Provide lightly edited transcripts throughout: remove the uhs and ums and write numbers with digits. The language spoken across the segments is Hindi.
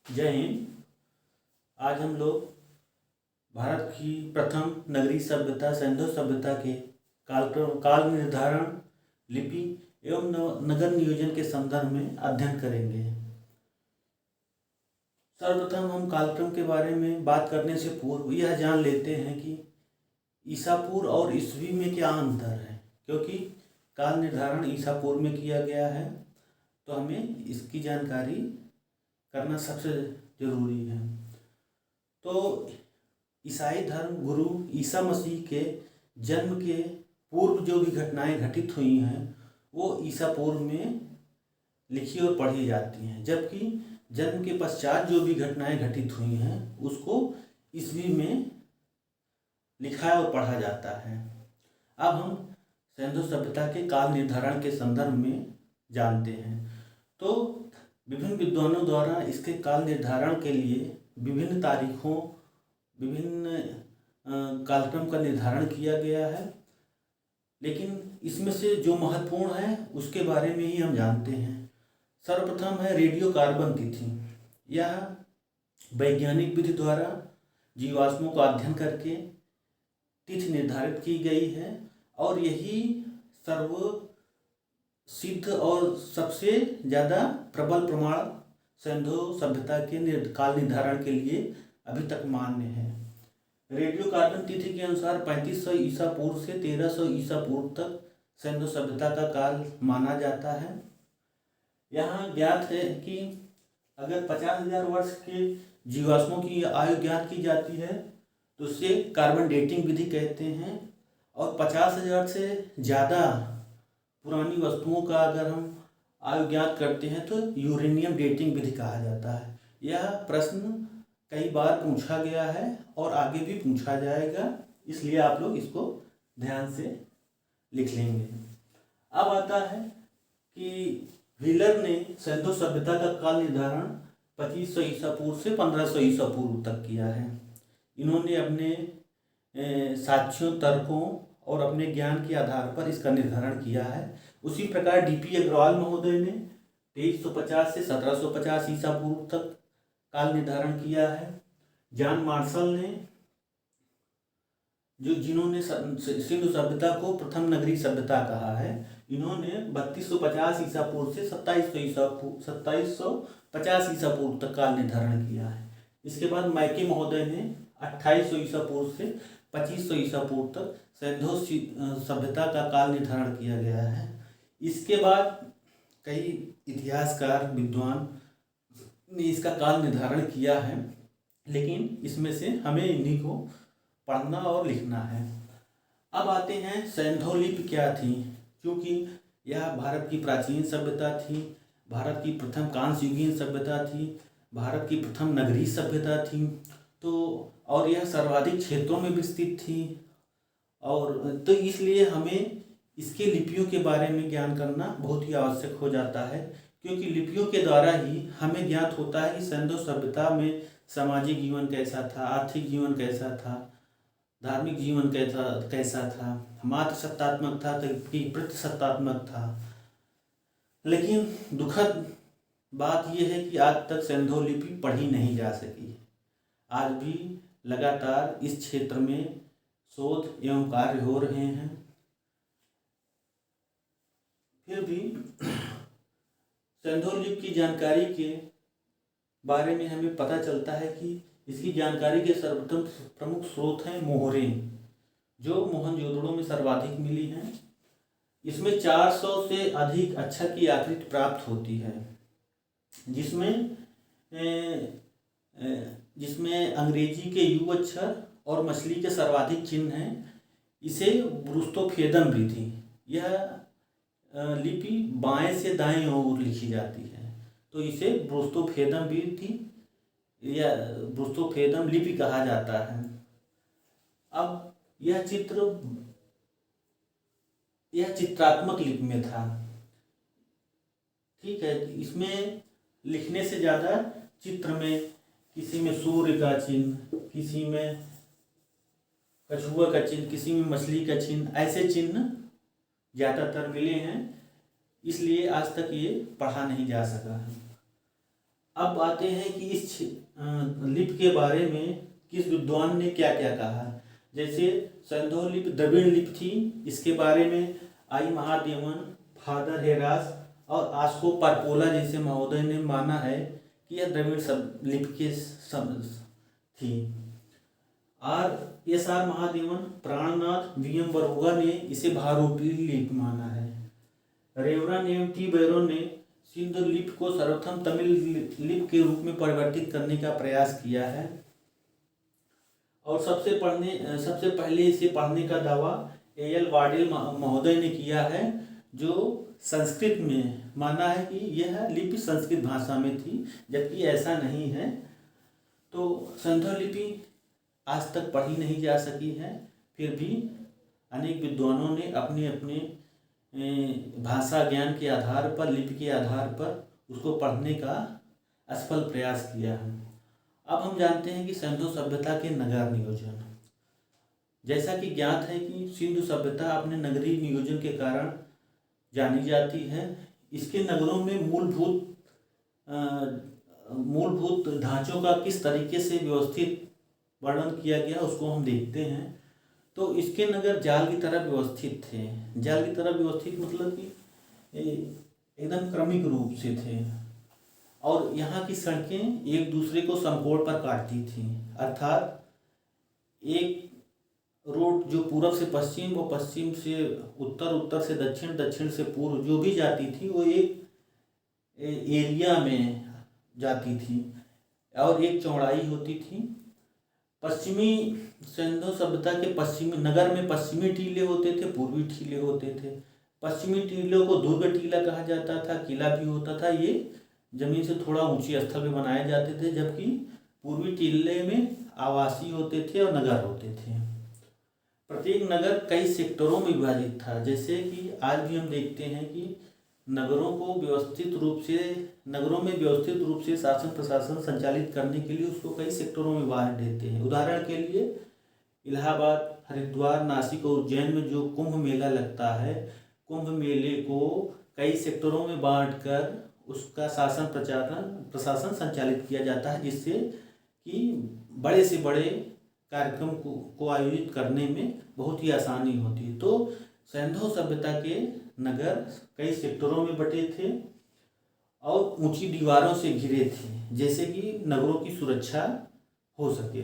जय हिंद। आज हम लोग भारत की प्रथम नगरीय सभ्यता सिंधु सभ्यता के काल निर्धारण, लिपि एवं नगर नियोजन के संदर्भ में अध्ययन करेंगे। सर्वप्रथम हम कालक्रम के बारे में बात करने से पूर्व यह जान लेते हैं कि ईसा पूर्व और ईस्वी में क्या अंतर है, क्योंकि काल निर्धारण ईसा पूर्व में किया गया है तो हमें इसकी जानकारी करना सबसे ज़रूरी है। तो ईसाई धर्म गुरु ईसा मसीह के जन्म के पूर्व जो भी घटनाएं घटित हुई हैं वो ईसा पूर्व में लिखी और पढ़ी जाती हैं, जबकि जन्म के पश्चात जो भी घटनाएं घटित हुई हैं उसको ईस्वी में लिखा और पढ़ा जाता है। अब हम सिंधु सभ्यता के काल निर्धारण के संदर्भ में जानते हैं। तो विभिन्न विद्वानों द्वारा इसके काल निर्धारण के लिए विभिन्न तारीखों, विभिन्न कालक्रम का निर्धारण किया गया है, लेकिन इसमें से जो महत्वपूर्ण है उसके बारे में ही हम जानते हैं। सर्वप्रथम है रेडियो कार्बन तिथि। यह वैज्ञानिक विधि द्वारा जीवाश्मों का अध्ययन करके तिथि निर्धारित की गई है और यही सर्व सिद्ध और सबसे ज़्यादा प्रबल प्रमाण सिंधु सभ्यता के काल निर्धारण के लिए अभी तक मान्य है। रेडियो कार्बन तिथि के अनुसार 3500 ईसा पूर्व से 1300 ईसा पूर्व तक सिंधु सभ्यता का काल माना जाता है। यहाँ ज्ञात है कि अगर 50,000 वर्ष के जीवाश्मों की आयु ज्ञात की जाती है तो उसे कार्बन डेटिंग विधि कहते हैं, और 50,000 से ज़्यादा पुरानी वस्तुओं का अगर हम आयु ज्ञात करते हैं तो यूरेनियम डेटिंग विधि कहा जाता है। यह प्रश्न कई बार पूछा गया है और आगे भी पूछा जाएगा, इसलिए आप लोग इसको ध्यान से लिख लेंगे। अब आता है कि व्हीलर ने सिंधु सभ्यता का काल निर्धारण 2500 ईसा पूर्व से 1500 ईसा पूर्व तक किया है। इन्होंने अपने साक्ष्यों, तर्कों और अपने ज्ञान के आधार पर इसका निर्धारण किया है। उसी प्रकार डीपी अग्रवाल महोदय ने 2350 से 1750 ईसा पूर्व तक काल निर्धारण किया है। जॉन मार्शल ने जिन्होंने सिंधु सभ्यता को प्रथम नगरीय सभ्यता कहा है, इन्होंने 3250 ईसा पूर्व से 2750 ईसा पूर्व तक काल निर्धारण किया है। इसके बाद मैके महोदय ने 2800 ईसा पूर्व से 2500 ईसा पूर्व तक सिंधु सभ्यता का काल निर्धारण किया गया है। इसके बाद कई इतिहासकार, विद्वान ने इसका काल निर्धारण किया है, लेकिन इसमें से हमें इन्हीं को पढ़ना और लिखना है। अब आते हैं सिंधु लिपि क्या थी। क्योंकि यह भारत की प्राचीन सभ्यता थी, भारत की प्रथम कांस्य युगीन सभ्यता थी, भारत की प्रथम नगरीय सभ्यता थी, तो और यह सर्वाधिक क्षेत्रों में विस्तृत थी, और तो इसलिए हमें इसके लिपियों के बारे में ज्ञान करना बहुत ही आवश्यक हो जाता है, क्योंकि लिपियों के द्वारा ही हमें ज्ञात होता है कि सिंधु सभ्यता में सामाजिक जीवन कैसा था, आर्थिक जीवन कैसा था, धार्मिक जीवन कैसा था, मात्र सत्तात्मक था कि प्रतिसत्तात्मक था। लेकिन दुखद बात यह है कि आज तक सिंधु लिपि पढ़ी नहीं जा सकी। आज भी लगातार इस क्षेत्र में शोध एवं कार्य हो रहे हैं। फिर भी सिंधु लिपि की जानकारी के बारे में हमें पता चलता है कि इसकी जानकारी के सर्वप्रथम प्रमुख स्रोत हैं मोहरें, जो मोहनजोदड़ो में सर्वाधिक मिली हैं। इसमें 400 से अधिक अक्षर की आकृति प्राप्त होती है, जिसमें अंग्रेजी के यू अक्षर और मछली के सर्वाधिक चिन्ह हैं। इसे ब्रुस्तोफेदन विधि, यह लिपि बाएं से दाएं ओर लिखी जाती है, तो इसे ब्रुस्तोफेदन विधि या ब्रुस्तोफेदन लिपि कहा जाता है। अब यह चित्रात्मक लिपि में था, ठीक है। इसमें लिखने से ज़्यादा चित्र में, किसी में सूर्य का चिन्ह, किसी में कछुआ का चिन्ह, किसी में मछली का चिन्ह, ऐसे चिन्ह ज़्यादातर मिले हैं, इसलिए आज तक ये पढ़ा नहीं जा सका है। अब आते हैं कि इस लिपि के बारे में किस विद्वान ने क्या क्या कहा। जैसे सिंधु लिपि द्रविड़ लिपि थी, इसके बारे में आई महादेवन, फादर हेरास और आस्को परपोला जैसे महोदय ने माना है कि यह द्रविड़ लिपि के थी। आर महादेवन, प्राणनाथ, वी.एम. बरोगा ने इसे भारोपीली लिपि माना है। रेवरन एम.टी. बैरो ने सिंधु लिपि को सर्वप्रथम तमिल लिपि के रूप में परिवर्तित करने का प्रयास किया है और सबसे पहले इसे पढ़ने का दावा ए.एल. वाडेल महोदय ने किया है, जो संस्कृत में माना है कि यह लिपि संस्कृत भाषा में थी, जबकि ऐसा नहीं है। तो सिंधु लिपि आज तक पढ़ी नहीं जा सकी है, फिर भी अनेक विद्वानों ने अपने अपने भाषा ज्ञान के आधार पर, लिपि के आधार पर उसको पढ़ने का असफल प्रयास किया है। अब हम जानते हैं कि सिंधु सभ्यता के नगर नियोजन। जैसा कि ज्ञात है कि सिंधु सभ्यता अपने नगरीय नियोजन के कारण जानी जाती है। इसके नगरों में मूलभूत ढांचों का किस तरीके से व्यवस्थित वर्णन किया गया उसको हम देखते हैं। तो इसके नगर जाल की तरह व्यवस्थित थे। जाल की तरह व्यवस्थित मतलब कि एकदम क्रमिक रूप से थे और यहाँ की सड़कें एक दूसरे को समकोण पर काटती थीं, अर्थात एक रोड जो पूरब से पश्चिम व पश्चिम से उत्तर, उत्तर से दक्षिण, दक्षिण से पूर्व जो भी जाती थी वो एक एरिया में जाती थी और एक चौड़ाई होती थी। पश्चिमी सिंधु सभ्यता के पश्चिमी नगर में पश्चिमी टीले होते थे, पूर्वी टीले होते थे। पश्चिमी टीलों को दुर्ग टीला कहा जाता था, किला भी होता था। ये जमीन से थोड़ा ऊंची स्थल में बनाए जाते थे, जबकि पूर्वी टीले में आवासीय होते थे और नगर होते थे। प्रत्येक नगर कई सेक्टरों में विभाजित था। जैसे कि आज भी हम देखते हैं कि नगरों में व्यवस्थित रूप से शासन प्रशासन संचालित करने के लिए उसको कई सेक्टरों में बांट देते हैं। उदाहरण के लिए इलाहाबाद, हरिद्वार, नासिक और उज्जैन में जो कुंभ मेला लगता है, कुंभ मेले को कई सेक्टरों में बांटकर उसका शासन प्रशासन संचालित किया जाता है, जिससे कि बड़े से बड़े कार्यक्रम को आयोजित करने में बहुत ही आसानी होती है। तो सिंधु सभ्यता के नगर कई सेक्टरों में बटे थे और ऊंची दीवारों से घिरे थे, जैसे कि नगरों की सुरक्षा हो सके।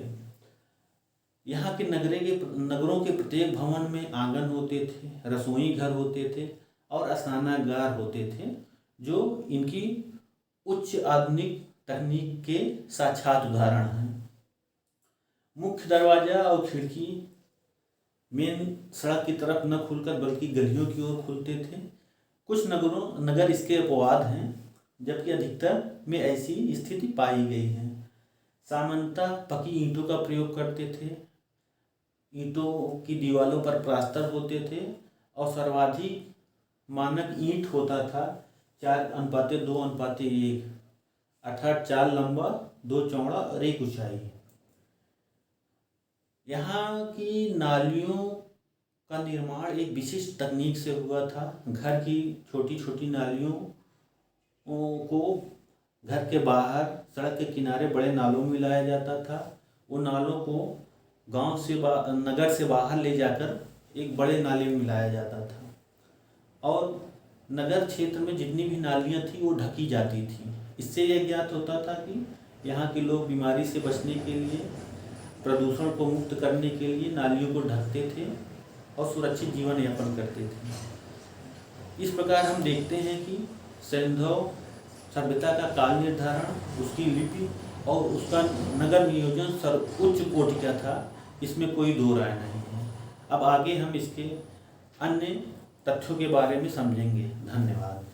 यहाँ के नगरों के प्रत्येक भवन में आंगन होते थे, रसोई घर होते थे और स्नानागार होते थे, जो इनकी उच्च आधुनिक तकनीक के साक्षात उदाहरण हैं। मुख्य दरवाजा और खिड़की मेन सड़क की तरफ न खुलकर बल्कि गलियों की ओर खुलते थे। कुछ नगर इसके अपवाद हैं, जबकि अधिकतर में ऐसी स्थिति पाई गई है। सामान्यतः पकी ईंटों का प्रयोग करते थे, ईंटों की दीवारों पर प्लास्टर होते थे और सर्वाधिक मानक ईंट होता था 4:2:1, अर्थात 4 लंबा, 2 चौड़ा और 1 ऊंचाई। यहाँ की नालियों का निर्माण एक विशिष्ट तकनीक से हुआ था। घर की छोटी छोटी नालियों को घर के बाहर सड़क के किनारे बड़े नालों में मिलाया जाता था। वो नालों को नगर से बाहर ले जाकर एक बड़े नाले में मिलाया जाता था और नगर क्षेत्र में जितनी भी नालियाँ थी वो ढकी जाती थी। इससे यह ज्ञात होता था कि यहाँ के लोग बीमारी से बचने के लिए, प्रदूषण को मुक्त करने के लिए नालियों को ढकते थे और सुरक्षित जीवन यापन करते थे। इस प्रकार हम देखते हैं कि सिंधु सभ्यता का काल निर्धारण, उसकी लिपि और उसका नगर नियोजन सर्वोच्च कोटि का था, इसमें कोई दो राय नहीं है। अब आगे हम इसके अन्य तथ्यों के बारे में समझेंगे। धन्यवाद।